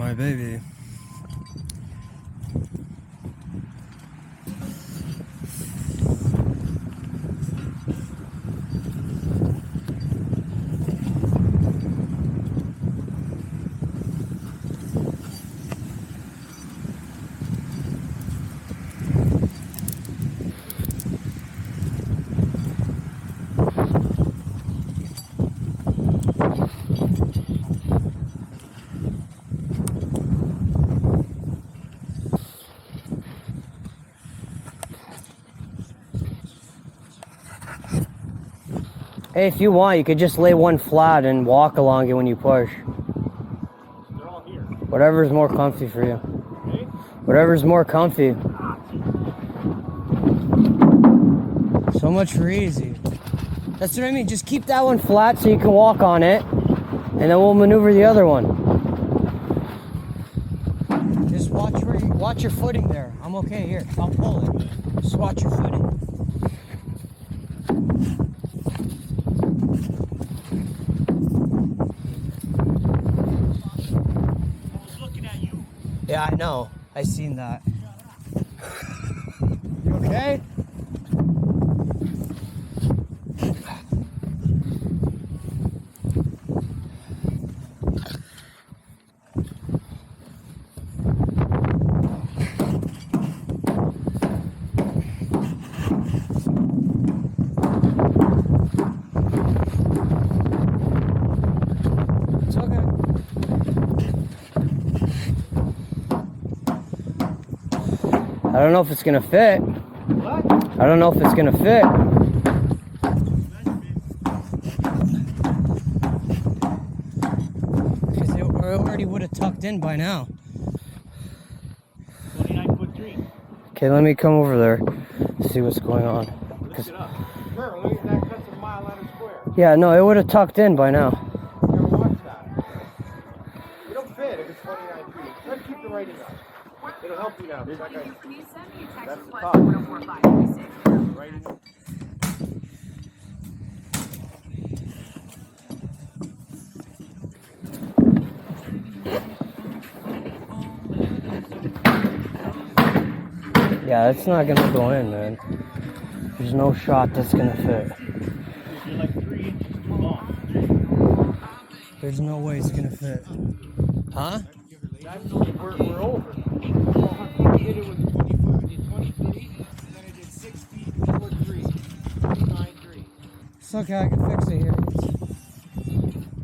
my baby. Hey, if you want, you could just lay one flat and walk along it when you push. They're all here. Whatever's more comfy for you. Okay? Whatever's more comfy. So much for easy. That's what I mean. Just keep that one flat so you can walk on it, and then we'll maneuver the other one. Just watch your footing there. I'm okay here. I'll pull it. Just watch your footing. Yeah, I know. I seen that. You okay? It's okay. I don't know if it's gonna fit. What? I don't know if it's gonna fit. Because it already would have tucked in by now. 29'3". Okay, let me come over there, see what's going on. Lift it up. Sure, look at that. Cuts a mile out of square. Yeah, no, it would have tucked in by now. Never watched that. You don't fit if it's 29 feet. Try to keep the writing up. It'll help you now. There's that guy. Can you send me a text That's the request top. 104536? Writing. Yeah, it's not gonna go in, man. There's no shot that's gonna fit. You're like 3 inches too long. There's no way it's gonna fit. Huh? That's we're over. I did it with 20 feet, and then I did 6 feet, 4 3, 29'3". It's okay, I can fix it here.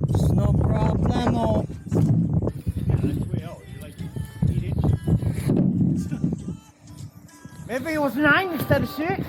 It's no problemo. Yeah, that's way out. You're like 8 inches. Maybe it was 9 instead of 6.